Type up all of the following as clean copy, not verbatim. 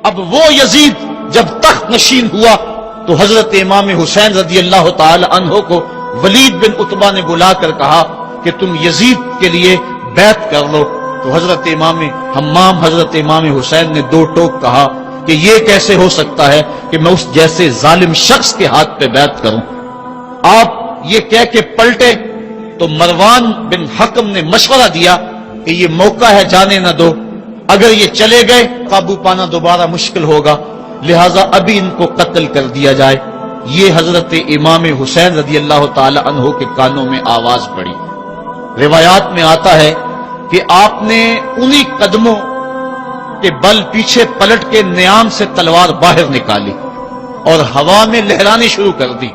اب وہ یزید جب تخت نشین ہوا تو حضرت امام حسین رضی اللہ تعالی عنہ کو ولید بن عتبہ نے بلا کر کہا کہ تم یزید کے لیے بیعت کر لو. تو حضرت امام حمام حضرت امام حسین نے دو ٹوک کہا کہ یہ کیسے ہو سکتا ہے کہ میں اس جیسے ظالم شخص کے ہاتھ پہ بیعت کروں. آپ یہ کہہ کے پلٹے تو مروان بن حکم نے مشورہ دیا کہ یہ موقع ہے جانے نہ دو، اگر یہ چلے گئے قابو پانا دوبارہ مشکل ہوگا، لہذا ابھی ان کو قتل کر دیا جائے. یہ حضرت امام حسین رضی اللہ تعالی عنہ کے کانوں میں آواز پڑی. روایات میں آتا ہے کہ آپ نے انہی قدموں کے بل پیچھے پلٹ کے نیام سے تلوار باہر نکالی اور ہوا میں لہرانے شروع کر دی.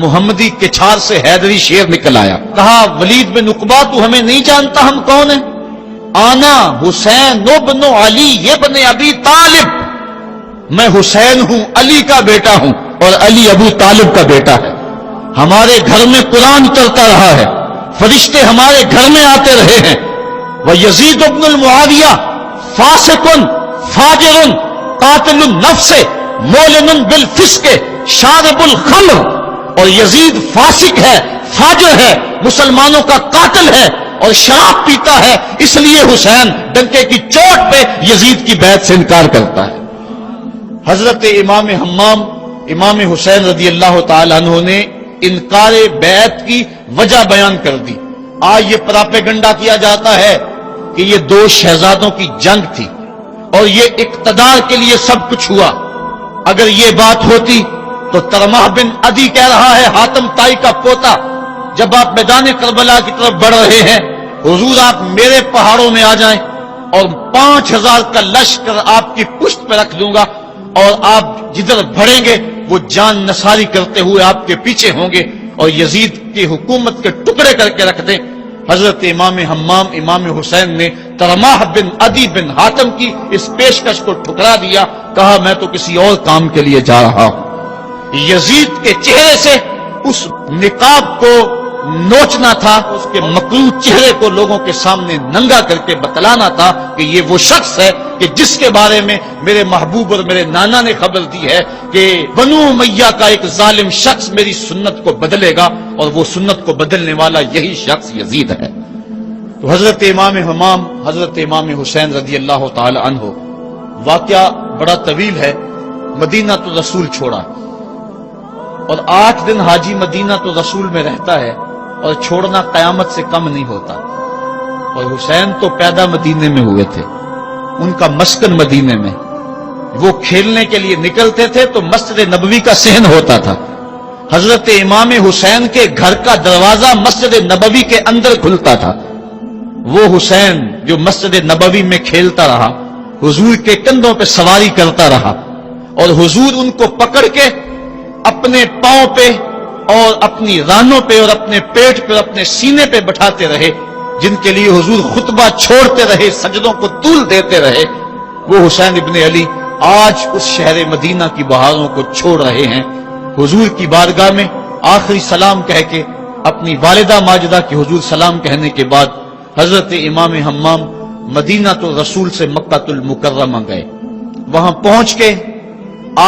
محمدی کچھار سے حیدری شیر نکل آیا. کہا ولید بن عقبہ تو ہمیں نہیں جانتا ہم کون ہیں؟ آنا حسین ابن علی ابن ابی طالب، میں حسین ہوں، علی کا بیٹا ہوں اور علی ابو طالب کا بیٹا ہے. ہمارے گھر میں قرآن اترتا رہا ہے، فرشتے ہمارے گھر میں آتے رہے ہیں. وَيَزِيدُ ابن المعاویہ فاسق فاجر قاتل النفس مولن بالفسق شارب الخمر، اور یزید فاسق ہے، فاجر ہے، مسلمانوں کا قاتل ہے اور شراب پیتا ہے. اس لیے حسین ڈنکے کی چوٹ پہ یزید کی بیعت سے انکار کرتا ہے. حضرت امام حمام امام حسین رضی اللہ تعالی عنہ نے انکار بیعت کی وجہ بیان کر دی. آج یہ پراپیگنڈا کیا جاتا ہے کہ یہ دو شہزادوں کی جنگ تھی اور یہ اقتدار کے لیے سب کچھ ہوا. اگر یہ بات ہوتی تو ترمح بن عدی کہہ رہا ہے، حاتم طائی کا پوتا، جب آپ میدان کربلا کی طرف بڑھ رہے ہیں حضور آپ میرے پہاڑوں میں آ جائیں اور 5000 کا لشکر آپ کی پشت پہ رکھ دوں گا اور آپ جدھر بڑھیں گے وہ جان نثاری کرتے ہوئے آپ کے پیچھے ہوں گے اور یزید کی حکومت کے ٹکڑے کر کے رکھ دیں. حضرت امام حمام امام حسین نے ترماح بن عدی بن حاتم کی اس پیشکش کو ٹھکرا دیا. کہا میں تو کسی اور کام کے لیے جا رہا ہوں. یزید کے چہرے سے اس نقاب کو نوچنا تھا، اس کے مکروہ چہرے کو لوگوں کے سامنے ننگا کر کے بتلانا تھا کہ یہ وہ شخص ہے کہ جس کے بارے میں میرے محبوب اور میرے نانا نے خبر دی ہے کہ بنو امیہ کا ایک ظالم شخص میری سنت کو بدلے گا اور وہ سنت کو بدلنے والا یہی شخص یزید ہے. تو حضرت امام حمام حضرت امام حسین رضی اللہ تعالی عنہ، واقعہ بڑا طویل ہے. مدینہ تو رسول چھوڑا اور 8 دن حاجی مدینہ تو رسول میں رہتا ہے اور چھوڑنا قیامت سے کم نہیں ہوتا. اور حسین تو پیدا مدینے میں ہوئے تھے، ان کا مسکن مدینے میں، وہ کھیلنے کے لیے نکلتے تھے تو مسجد نبوی کا صحن ہوتا تھا. حضرت امام حسین کے گھر کا دروازہ مسجد نبوی کے اندر کھلتا تھا. وہ حسین جو مسجد نبوی میں کھیلتا رہا، حضور کے کندھوں پہ سواری کرتا رہا اور حضور ان کو پکڑ کے اپنے پاؤں پہ اور اپنی رانوں پہ اور اپنے پیٹ پہ اپنے سینے پہ بٹھاتے رہے، جن کے لیے حضور خطبہ چھوڑتے رہے، سجدوں کو طول دیتے رہے. وہ حسین ابن علی آج اس شہر مدینہ کی بہاروں کو چھوڑ رہے ہیں. حضور کی بارگاہ میں آخری سلام کہہ کے اپنی والدہ ماجدہ کی حضور سلام کہنے کے بعد حضرت امام حمام مدینہ تو رسول سے مکہ المکرمہ گئے. وہاں پہنچ کے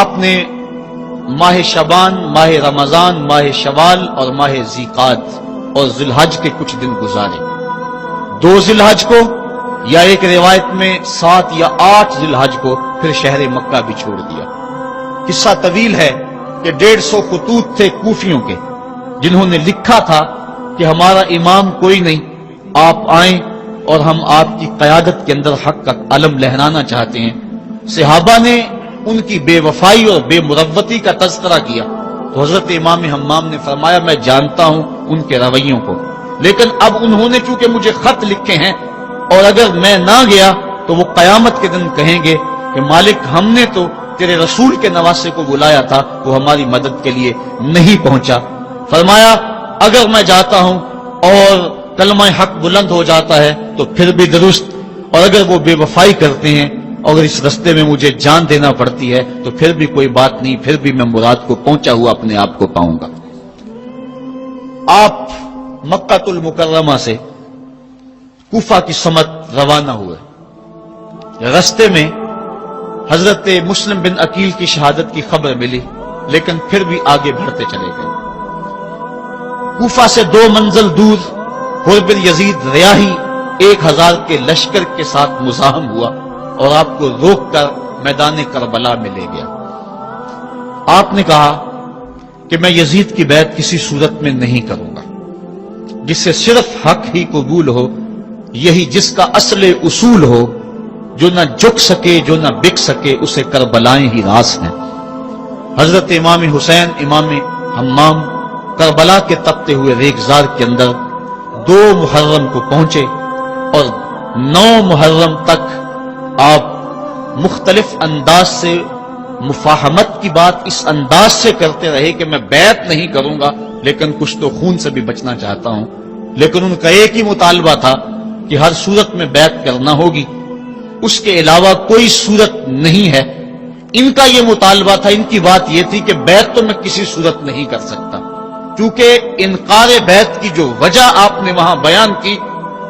آپ نے ماہ شعبان، ماہ رمضان، ماہ شوال اور ماہ ذیقعد اور ذی الحج کے کچھ دن گزارے. 2 ذی الحج کو یا ایک روایت میں 7 یا 8 ذی الحج کو پھر شہر مکہ بھی چھوڑ دیا. قصہ طویل ہے کہ 150 خطوط تھے کوفیوں کے جنہوں نے لکھا تھا کہ ہمارا امام کوئی نہیں، آپ آئیں اور ہم آپ کی قیادت کے اندر حق کا علم لہرانا چاہتے ہیں. صحابہ نے ان کی بے وفائی اور بے مروتی کا تذکرہ کیا تو حضرت امام حمام نے فرمایا میں جانتا ہوں ان کے رویوں کو، لیکن اب انہوں نے چونکہ مجھے خط لکھے ہیں اور اگر میں نہ گیا تو وہ قیامت کے دن کہیں گے کہ مالک ہم نے تو تیرے رسول کے نواسے کو بلایا تھا، وہ ہماری مدد کے لیے نہیں پہنچا. فرمایا اگر میں جاتا ہوں اور کلمہ حق بلند ہو جاتا ہے تو پھر بھی درست، اور اگر وہ بے وفائی کرتے ہیں اور اس رستے میں مجھے جان دینا پڑتی ہے تو پھر بھی کوئی بات نہیں، پھر بھی میں مراد کو پہنچا ہوا اپنے آپ کو پاؤں گا. آپ مکہ المکرمہ سے کوفہ کی سمت روانہ ہوئے. رستے میں حضرت مسلم بن عقیل کی شہادت کی خبر ملی، لیکن پھر بھی آگے بڑھتے چلے گئے۔ کوفہ سے 2 منزل دور حر بن یزید ریاحی 1000 کے لشکر کے ساتھ مزاحم ہوا اور آپ کو روک کر میدان کربلا میں لے گیا۔ آپ نے کہا کہ میں یزید کی بیعت کسی صورت میں نہیں کروں گا، جس سے صرف حق ہی قبول ہو، یہی جس کا اصل اصول ہو، جو نہ جھک سکے جو نہ بک سکے، اسے کربلائیں ہی راس ہیں۔ حضرت امام حسین امام حمام کربلا کے تپتے ہوئے ریگزار کے اندر 2 محرم کو پہنچے اور 9 محرم تک آپ مختلف انداز سے مفاہمت کی بات اس انداز سے کرتے رہے کہ میں بیعت نہیں کروں گا، لیکن کچھ تو خون سے بھی بچنا چاہتا ہوں۔ لیکن ان کا ایک ہی مطالبہ تھا کہ ہر صورت میں بیعت کرنا ہوگی، اس کے علاوہ کوئی صورت نہیں ہے۔ ان کا یہ مطالبہ تھا، ان کی بات یہ تھی کہ بیعت تو میں کسی صورت نہیں کر سکتا، کیونکہ انکار بیعت کی جو وجہ آپ نے وہاں بیان کی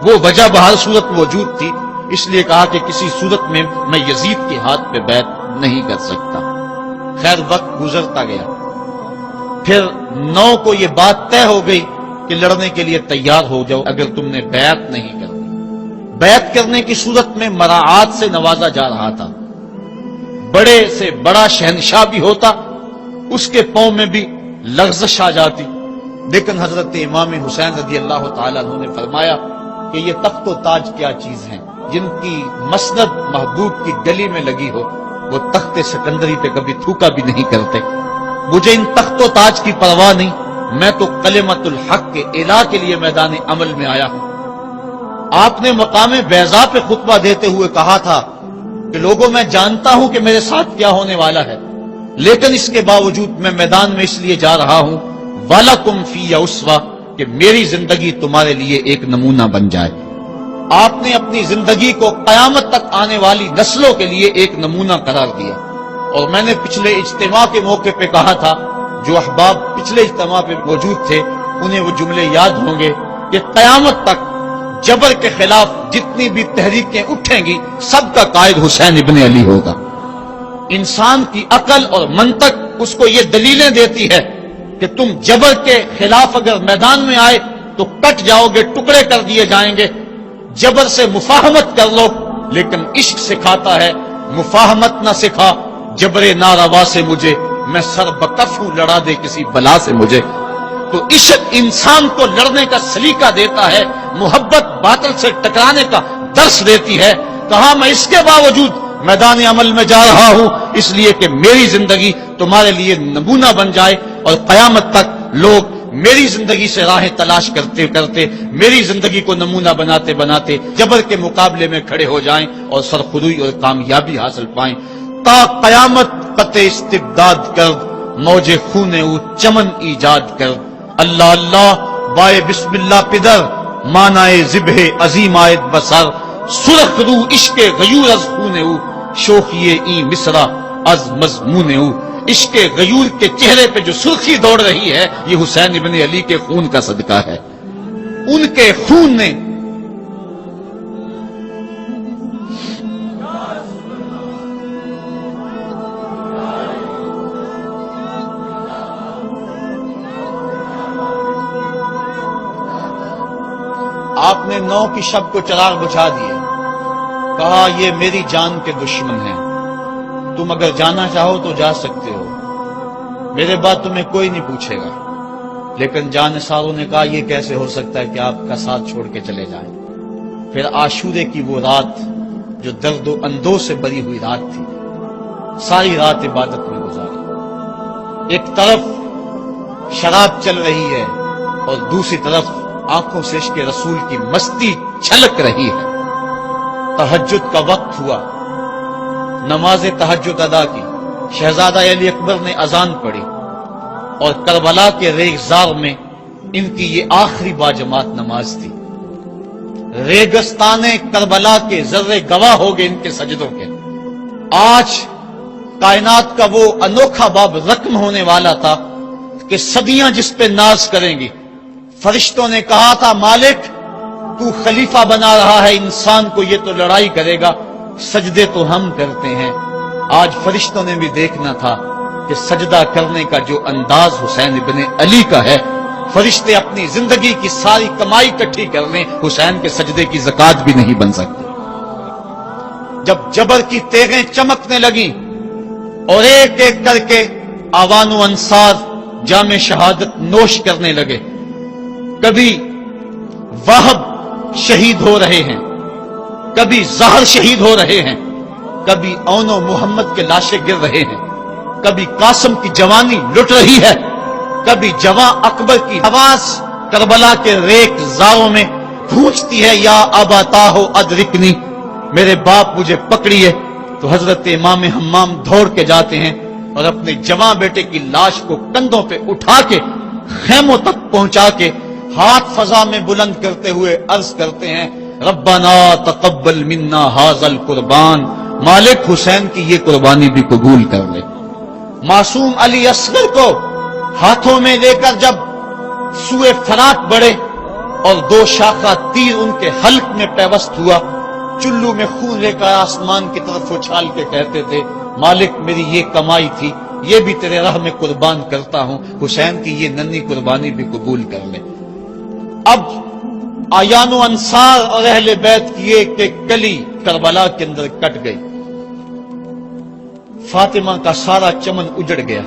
وہ وجہ بہر صورت موجود تھی، اس لیے کہا کہ کسی صورت میں میں یزید کے ہاتھ پہ بیعت نہیں کر سکتا۔ خیر وقت گزرتا گیا، پھر 9 کو یہ بات طے ہو گئی کہ لڑنے کے لیے تیار ہو جاؤ اگر تم نے بیعت نہیں کرنی۔ بیعت کرنے کی صورت میں مراعات سے نوازا جا رہا تھا، بڑے سے بڑا شہنشاہ بھی ہوتا اس کے پاؤں میں بھی لغزش آ جاتی، لیکن حضرت امام حسین رضی اللہ تعالیٰ عنہ نے فرمایا کہ یہ تخت و تاج کیا چیز ہیں، جن کی مسند محبوب کی گلی میں لگی ہو وہ تخت سکندری پہ کبھی تھوکا بھی نہیں کرتے۔ مجھے ان تخت و تاج کی پرواہ نہیں، میں تو کلمت الحق کے اعلیٰ کے لیے میدان عمل میں آیا ہوں۔ آپ نے مقام بیضا پہ خطبہ دیتے ہوئے کہا تھا کہ لوگوں میں جانتا ہوں کہ میرے ساتھ کیا ہونے والا ہے، لیکن اس کے باوجود میں میدان میں اس لیے جا رہا ہوں وَلَكُمْ فِيَّ أُسْوَةٌ کہ میری زندگی تمہارے لیے ایک نمونہ بن جائے۔ آپ نے اپنی زندگی کو قیامت تک آنے والی نسلوں کے لیے ایک نمونہ قرار دیا، اور میں نے پچھلے اجتماع کے موقع پہ کہا تھا، جو احباب پچھلے اجتماع پہ موجود تھے انہیں وہ جملے یاد ہوں گے کہ قیامت تک جبر کے خلاف جتنی بھی تحریکیں اٹھیں گی سب کا قائد حسین ابن علی ہوگا۔ انسان کی عقل اور منطق اس کو یہ دلیلیں دیتی ہے کہ تم جبر کے خلاف اگر میدان میں آئے تو کٹ جاؤ گے، ٹکڑے کر دیے جائیں گے۔ جبر سے مفاہمت کر لو، لیکن عشق سکھاتا ہے مفاہمت نہ سکھا، جبر ناروا سے مجھے، میں سر بکف ہوں لڑا دے کسی بلا سے مجھے۔ تو عشق انسان کو لڑنے کا سلیقہ دیتا ہے، محبت باطل سے ٹکرانے کا درس دیتی ہے۔ کہا میں اس کے باوجود میدان عمل میں جا رہا ہوں اس لیے کہ میری زندگی تمہارے لیے نمونہ بن جائے، اور قیامت تک لوگ میری زندگی سے راہیں تلاش کرتے کرتے میری زندگی کو نمونہ بناتے بناتے جبر کے مقابلے میں کھڑے ہو جائیں اور سرخروئی اور کامیابی حاصل پائیں۔ تا قیامت قطع استبداد کر، موج خون او چمن ایجاد کر۔ اللہ اللہ بائے بسم اللہ پدر، مانائے ذبح عظیم آیت بسر۔ سرخ رو عشق غیور از خون او، شوخی این مصرع از مضمون او۔ عشق غیور کے چہرے پہ جو سرخی دوڑ رہی ہے یہ حسین ابن علی کے خون کا صدقہ ہے۔ ان کے خون نے آپ نے 9 کی شب کو چراغ بجھا دیے، کہا یہ میری جان کے دشمن ہیں، تم اگر جانا چاہو تو جا سکتے ہو، میرے بعد تمہیں کوئی نہیں پوچھے گا۔ لیکن جانثاروں نے کہا یہ کیسے ہو سکتا ہے کہ آپ کا ساتھ چھوڑ کے چلے جائیں۔ پھر عاشورے کی وہ رات جو درد و اندوہ سے بری ہوئی رات تھی، ساری رات عبادت میں گزاری۔ ایک طرف شراب چل رہی ہے اور دوسری طرف آنکھوں سے عشق رسول کی مستی چھلک رہی ہے۔ تہجد کا وقت ہوا، نماز تہجد ادا کی، شہزادہ علی اکبر نے اذان پڑھی، اور کربلا کے ریگزار میں ان کی یہ آخری باجماعت نماز تھی۔ ریگستان کربلا کے ذرے گواہ ہو گئے ان کے سجدوں کے۔ آج کائنات کا وہ انوکھا باب رقم ہونے والا تھا کہ صدیاں جس پہ ناز کریں گی۔ فرشتوں نے کہا تھا مالک تو خلیفہ بنا رہا ہے انسان کو، یہ تو لڑائی کرے گا، سجدے تو ہم کرتے ہیں۔ آج فرشتوں نے بھی دیکھنا تھا کہ سجدہ کرنے کا جو انداز حسین ابن علی کا ہے، فرشتے اپنی زندگی کی ساری کمائی اکٹھی کر لیں، حسین کے سجدے کی زکات بھی نہیں بن سکتی۔ جب جبر کی تیغیں چمکنے لگیں اور ایک ایک کر کے آوان و انصار جام شہادت نوش کرنے لگے، کبھی واہب شہید ہو رہے ہیں، کبھی زہر شہید ہو رہے ہیں، کبھی اون و محمد کے لاشیں گر رہے ہیں، کبھی قاسم کی جوانی لٹ رہی ہے، کبھی جواں اکبر کی آواز کربلا کے ریک زاروں میں گونجتی ہے، یا ابا ہو ادرکنی، میرے باپ مجھے پکڑیے۔ تو حضرت امام حمام دوڑ کے جاتے ہیں اور اپنے جواں بیٹے کی لاش کو کندھوں پہ اٹھا کے خیموں تک پہنچا کے ہاتھ فضا میں بلند کرتے ہوئے عرض کرتے ہیں، ربنا تقبل منا ھذا القربان، مالک حسین کی یہ قربانی بھی قبول کر لے۔ معصوم علی اصغر کو ہاتھوں میں لے کر جب سوئے فرات بڑھے اور دو شاخہ تیر ان کے حلق میں پیوست ہوا، چلو میں خون لے کر آسمان کی طرف اچھال کے کہتے تھے، مالک میری یہ کمائی تھی، یہ بھی تیرے راہ میں قربان کرتا ہوں، حسین کی یہ ننھی قربانی بھی قبول کر لے۔ اب آیان و انصار اور اہل بیت کی ایک ایک کلی کربلا کے اندر کٹ گئی، فاطمہ کا سارا چمن اجڑ گیا،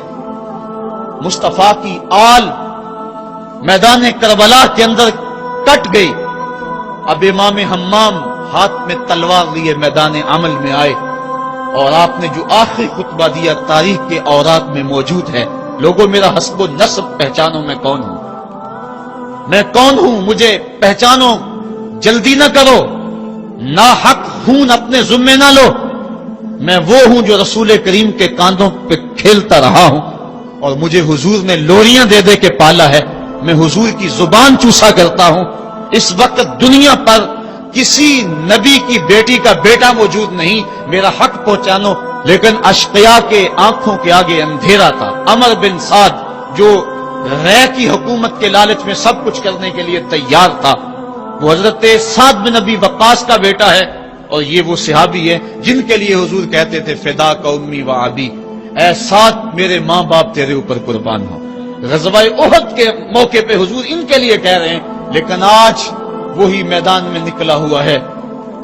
مصطفیٰ کی آل میدان کربلا کے اندر کٹ گئی۔ اب امام حمام ہاتھ میں تلوار لیے میدان عمل میں آئے اور آپ نے جو آخری خطبہ دیا تاریخ کے اوراق میں موجود ہے، لوگوں میرا حسب و نسب پہچانو، میں کون ہوں، میں کون ہوں، مجھے پہچانو، جلدی نہ کرو، ناحق خون اپنے ذمے نہ لو، میں وہ ہوں جو رسول کریم کے کاندھوں پہ کھیلتا رہا ہوں اور مجھے حضور نے لوریاں دے دے کے پالا ہے، میں حضور کی زبان چوسا کرتا ہوں۔ اس وقت دنیا پر کسی نبی کی بیٹی کا بیٹا موجود نہیں، میرا حق پہنچانو۔ لیکن اشقیاء کے آنکھوں کے آگے اندھیرا تھا۔ عمر بن سعد جو رے کی حکومت کے لالچ میں سب کچھ کرنے کے لیے تیار تھا، وہ حضرت سعد بن نبی وقاص کا بیٹا ہے، اور یہ وہ صحابی ہے جن کے لیے حضور کہتے تھے فدا کا امی و ابی، اے سعد میرے ماں باپ تیرے اوپر قربان ہو۔ غزوہ احد کے موقع پہ حضور ان کے لیے کہہ رہے ہیں، لیکن آج وہی میدان میں نکلا ہوا ہے۔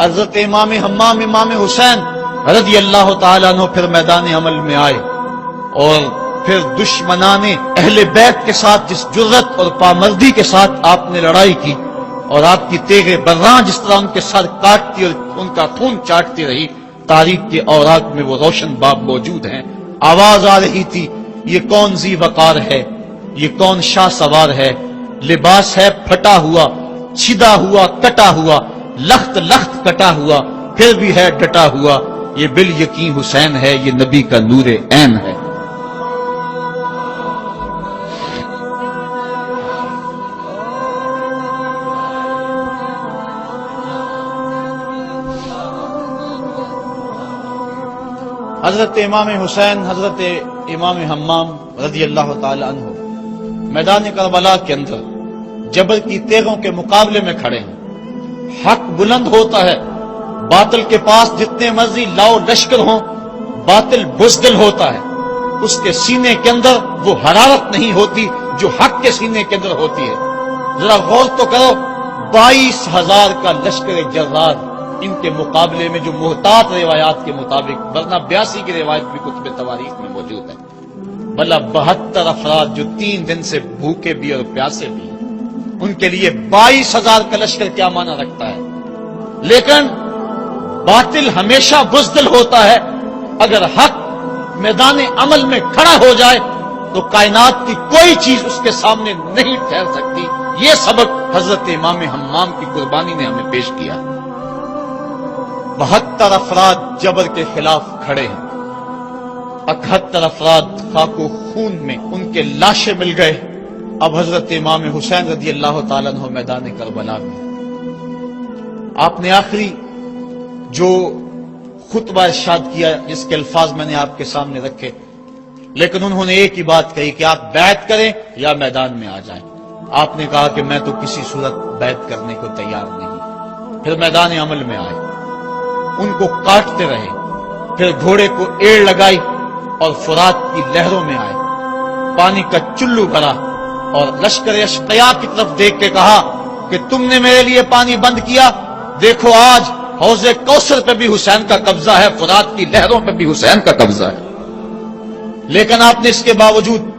حضرت امام حمام امام حسین رضی اللہ تعالیٰ عنہ پھر میدان عمل میں آئے، اور پھر دشمنان اہل بیت کے ساتھ جس جرت اور پامردی کے ساتھ آپ نے لڑائی کی، اور آپ کی تیغ براں جس طرح ان کے سر کاٹتی اور ان کا خون چاٹتی رہی، تاریخ کے اوراق میں وہ روشن باب موجود ہیں۔ آواز آ رہی تھی، یہ کون ذی وقار ہے، یہ کون شاہ سوار ہے، لباس ہے پھٹا ہوا، چھدا ہوا، کٹا ہوا، لخت لخت کٹا ہوا، پھر بھی ہے ڈٹا ہوا، یہ بال یقین حسین ہے، یہ نبی کا نور عین ہے۔ حضرت امام حسین حضرت امام حمام رضی اللہ تعالی عنہ میدان کربلا کے اندر جبر کی تیغوں کے مقابلے میں کھڑے ہیں۔ حق بلند ہوتا ہے، باطل کے پاس جتنے مرضی لاؤ لشکر ہوں، باطل بزدل ہوتا ہے، اس کے سینے کے اندر وہ حرارت نہیں ہوتی جو حق کے سینے کے اندر ہوتی ہے۔ ذرا غور تو کرو، 22,000 کا لشکر جرار ان کے مقابلے میں جو محتاط روایات کے مطابق، ورنہ 82 کی روایت بھی کتب تواریخ میں موجود ہے، بلا 72 افراد جو 3 دن سے بھوکے بھی اور پیاسے بھی ہیں، ان کے لیے 22,000 کا لشکر کیا معنی رکھتا ہے۔ لیکن باطل ہمیشہ بزدل ہوتا ہے، اگر حق میدان عمل میں کھڑا ہو جائے تو کائنات کی کوئی چیز اس کے سامنے نہیں ٹھہر سکتی۔ یہ سبق حضرت امام حمام کی قربانی نے ہمیں پیش کیا۔ 72 افراد جبر کے خلاف کھڑے ہیں، 71 افراد خاک و خون میں ان کے لاشیں مل گئے۔ اب حضرت امام حسین رضی اللہ تعالیٰ عنہ میدان کربلا میں، آپ نے آخری جو خطبہ ارشاد کیا جس کے الفاظ میں نے آپ کے سامنے رکھے، لیکن انہوں نے ایک ہی بات کہی کہ آپ بیعت کریں یا میدان میں آ جائیں۔ آپ نے کہا کہ میں تو کسی صورت بیعت کرنے کو تیار نہیں۔ پھر میدان عمل میں آئے، ان کو کاٹتے رہے، پھر گھوڑے کو ایڑ لگائی اور فرات کی لہروں میں آئے، پانی کا چلو بھرا اور لشکر اشقیا کی طرف دیکھ کے کہا کہ تم نے میرے لیے پانی بند کیا، دیکھو آج حوض کوثر پہ بھی حسین کا قبضہ ہے، فرات کی لہروں پہ بھی حسین کا قبضہ ہے۔ لیکن آپ نے اس کے باوجود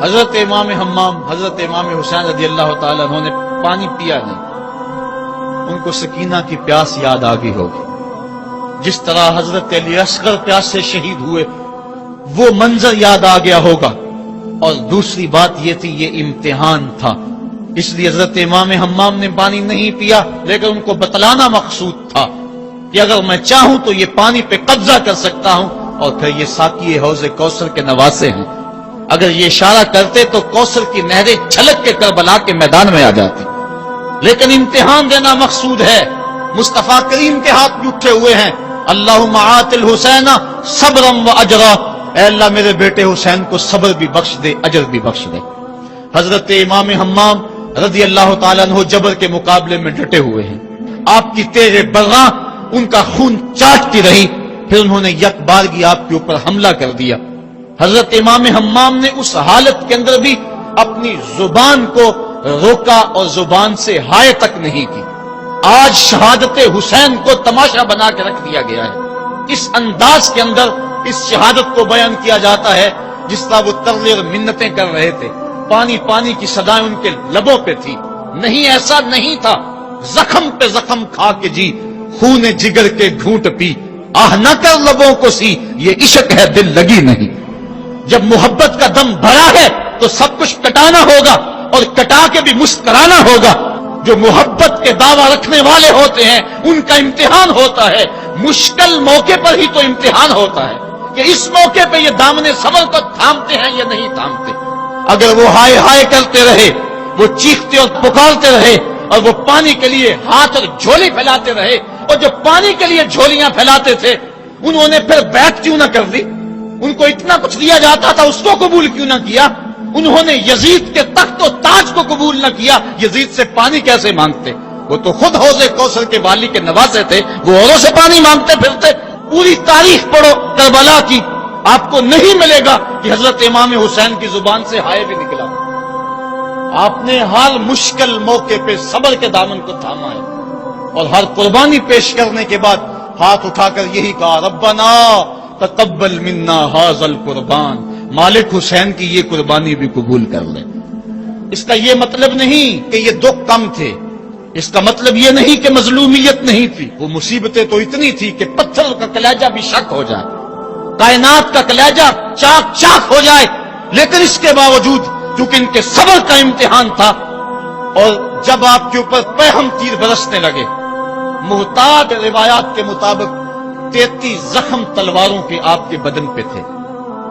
حضرت امام حمام، حضرت امام حسین رضی اللہ تعالیٰ عنہ نے پانی پیا نہیں۔ ان کو سکینہ کی پیاس یاد آ گئی ہوگی، جس طرح حضرت علی اصغر پیاس سے شہید ہوئے وہ منظر یاد آ گیا ہوگا۔ اور دوسری بات یہ تھی، یہ امتحان تھا، اس لیے حضرت امام حمام نے پانی نہیں پیا، لیکن ان کو بتلانا مقصود تھا کہ اگر میں چاہوں تو یہ پانی پہ قبضہ کر سکتا ہوں، اور پھر یہ ساقی حوض کوثر کے نواسے ہیں، اگر یہ اشارہ کرتے تو کوثر کی نہریں چھلک کے کربلا کے میدان میں آ جاتی۔ لیکن امتحان دینا مقصود ہے۔ مصطفیٰ کریم کے ہاتھ بھی اٹھے ہوئے ہیں، اللہم آت الحسین صبرا و اجرا، اے اللہ میرے بیٹے حسین کو صبر بھی بخش دے، اجر بھی بخش دے۔ حضرت امام حمام رضی اللہ تعالیٰ عنہ جبر کے مقابلے میں ڈٹے ہوئے ہیں، آپ کی تیز برقاں ان کا خون چاٹتی رہی، پھر انہوں نے یک بارگی آپ کے اوپر حملہ کر دیا۔ حضرت امام حمام نے اس حالت کے اندر بھی اپنی زبان کو روکا اور زبان سے ہائے تک نہیں کی۔ آج شہادت حسین کو تماشا بنا کے رکھ دیا گیا ہے، اس انداز کے اندر اس شہادت کو بیان کیا جاتا ہے جس طرح وہ ترلے اور منتیں کر رہے تھے، پانی پانی کی صدائیں ان کے لبوں پہ تھی۔ نہیں، ایسا نہیں تھا، زخم پہ زخم کھا کے جی، خون جگر کے گھونٹ پی، آہ نہ کر لبوں کو سی، یہ عشق ہے دل لگی نہیں۔ جب محبت کا دم بھرا ہے تو سب کچھ کٹانا ہوگا اور کٹا کے بھی مسکرانا ہوگا۔ جو محبت کے دعویٰ رکھنے والے ہوتے ہیں ان کا امتحان ہوتا ہے، مشکل موقع پر ہی تو امتحان ہوتا ہے کہ اس موقع پہ یہ دامن صبر کو تھامتے ہیں یا نہیں تھامتے۔ اگر وہ ہائے ہائے کرتے رہے، وہ چیختے اور پکارتے رہے، اور وہ پانی کے لیے ہاتھ اور جھولی پھیلاتے رہے، اور جو پانی کے لیے جھولیاں پھیلاتے تھے انہوں نے پھر بیعت کیوں نہ کر دی؟ ان کو اتنا کچھ دیا جاتا تھا، اس کو قبول کیوں نہ کیا؟ انہوں نے یزید کے تخت و تاج کو قبول نہ کیا، یزید سے پانی کیسے مانگتے؟ وہ تو خود حوض کوثر کے والی کے نواسے تھے، وہ اوروں سے پانی مانگتے پھرتے۔ پوری تاریخ پڑھو کربلا کی، آپ کو نہیں ملے گا کہ حضرت امام حسین کی زبان سے ہائے بھی نکلا۔ آپ نے ہر مشکل موقع پہ صبر کے دامن کو تھاما ہے، اور ہر قربانی پیش کرنے کے بعد ہاتھ اٹھا کر یہی کہا، ربنا تقبل منا ھذا القربان، مالک حسین کی یہ قربانی بھی قبول کر لے۔ اس کا یہ مطلب نہیں کہ یہ دکھ کم تھے، اس کا مطلب یہ نہیں کہ مظلومیت نہیں تھی، وہ مصیبتیں تو اتنی تھی کہ پتھر کا کلیجہ بھی شک ہو جائے، کائنات کا کلیجہ چاک چاک ہو جائے، لیکن اس کے باوجود چونکہ ان کے صبر کا امتحان تھا، اور جب آپ کے اوپر پیہم تیر برسنے لگے، محتاط روایات کے مطابق 33 زخم تلواروں کے آپ کے بدن پہ تھے،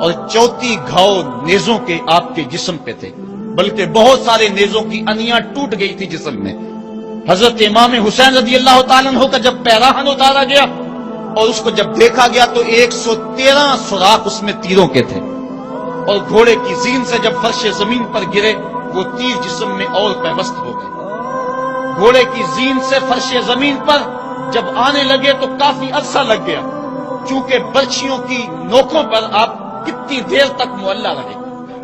اور 34 گھاؤ نیزوں کے آپ کے جسم پہ تھے، بلکہ بہت سارے نیزوں کی انیاں ٹوٹ گئی تھی جسم میں۔ حضرت امام حسین رضی اللہ تعالیٰ عنہ کا جب پیراہن اتارا گیا اور اس کو جب دیکھا گیا تو 113 سوراخ اس میں تیروں کے تھے، اور گھوڑے کی زین سے جب فرش زمین پر گرے وہ تیر جسم میں اور پیوست ہو گئے۔ گھوڑے کی زین سے فرش زمین پر جب آنے لگے تو کافی عرصہ لگ گیا، چونکہ برچھیوں کی نوکوں پر آپ کتنی دیر تک معلّہ رہے۔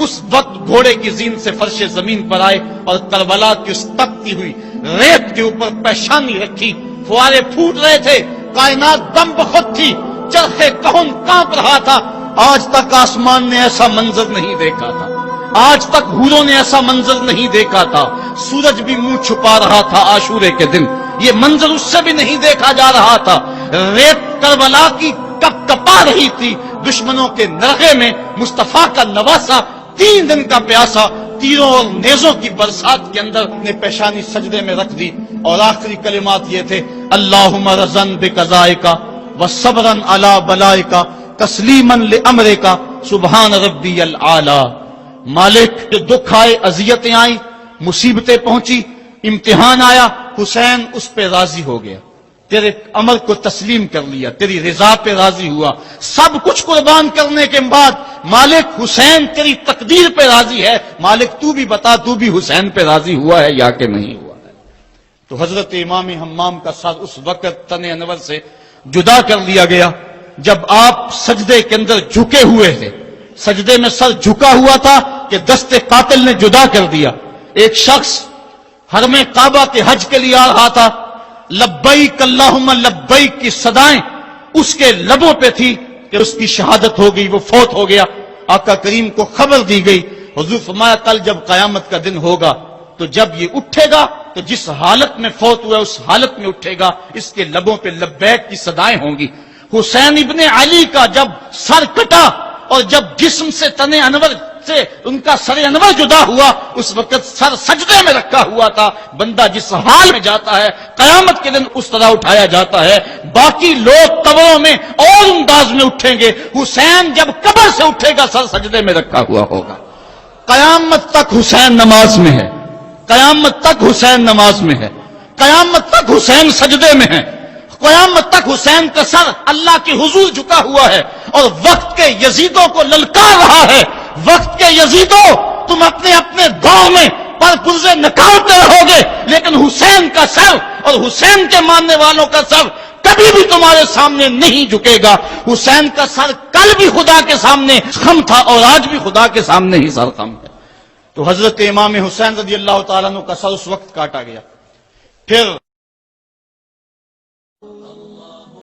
اس وقت گھوڑے کی زین سے فرش زمین پر آئے اور کربلا کی اس تپتی ہوئی ریت کے اوپر پیشانی رکھی، فوارے پھوٹ رہے تھے، کائنات دم بخود تھی، چرخے کہن کانپ رہا تھا۔ آج تک آسمان نے ایسا منظر نہیں دیکھا تھا، آج تک حوروں نے ایسا منظر نہیں دیکھا تھا، سورج بھی منہ چھپا رہا تھا عاشورے کے دن، یہ منظر اس سے بھی نہیں دیکھا جا رہا تھا۔ ریت کربلا کی کپ کپا رہی تھی، دشمنوں کے نرغے میں مصطفیٰ کا نواسا 3 دن کا پیاسا تیروں اور نیزوں کی برسات کے اندر نے پیشانی سجدے میں رکھ دی، اور آخری کلمات یہ تھے، اللہم رضن بقضائک وصبرا علی بلائک تسلیما لامرک سبحان ربی العالی۔ مالک، جو دکھ آئے، اذیتیں آئیں، مصیبتیں پہنچی، امتحان آیا، حسین اس پہ راضی ہو گیا۔ تیرے امر کو تسلیم کر لیا، تیری رضا پہ راضی ہوا، سب کچھ قربان کرنے کے بعد مالک حسین تیری تقدیر پہ راضی ہے، مالک تو بھی بتا تو بھی حسین پہ راضی ہوا ہے یا کہ نہیں ہوا ہے؟ تو حضرت امام حمام کا سر اس وقت تن انور سے جدا کر لیا گیا جب آپ سجدے کے اندر جھکے ہوئے تھے، سجدے میں سر جھکا ہوا تھا کہ دست قاتل نے جدا کر دیا۔ ایک شخص حرم کعبہ کے حج کے لیے آ رہا تھا، لبیک اللہم لبیک کی صدائیں اس کے لبوں پہ تھی کہ اس کی شہادت ہو گئی، وہ فوت ہو گیا۔ آقا کریم کو خبر دی گئی، حضور فرمایا کل جب قیامت کا دن ہوگا تو جب یہ اٹھے گا تو جس حالت میں فوت ہوا اس حالت میں اٹھے گا، اس کے لبوں پہ لبیک کی صدائیں ہوں گی۔ حسین ابن علی کا جب سر کٹا اور جب جسم سے تن انور سے ان کا سر انور جدا ہوا، اس وقت سر سجدے میں رکھا ہوا تھا۔ بندہ جس حال میں جاتا ہے قیامت کے دن اس طرح اٹھایا جاتا ہے۔ باقی لوگ قبروں میں اور انداز میں اٹھیں گے، حسین جب قبر سے اٹھے گا سر سجدے میں رکھا ہوا ہوگا۔ قیامت تک حسین نماز میں ہے، قیامت تک حسین نماز میں ہے، قیامت تک حسین سجدے میں ہے، قیامت تک حسین کا سر اللہ کے حضور جھکا ہوا ہے اور وقت کے یزیدوں کو للکار رہا ہے۔ وقت کے یزیدوں، تم اپنے اپنے دور میں پر پرزے نکالتے رہو گے، لیکن حسین کا سر اور حسین کے ماننے والوں کا سر کبھی بھی تمہارے سامنے نہیں جھکے گا۔ حسین کا سر کل بھی خدا کے سامنے خم تھا اور آج بھی خدا کے سامنے ہی سر خم ہے۔ تو حضرت امام حسین رضی اللہ تعالیٰ عنہ کا سر اس وقت کاٹا گیا۔ پھر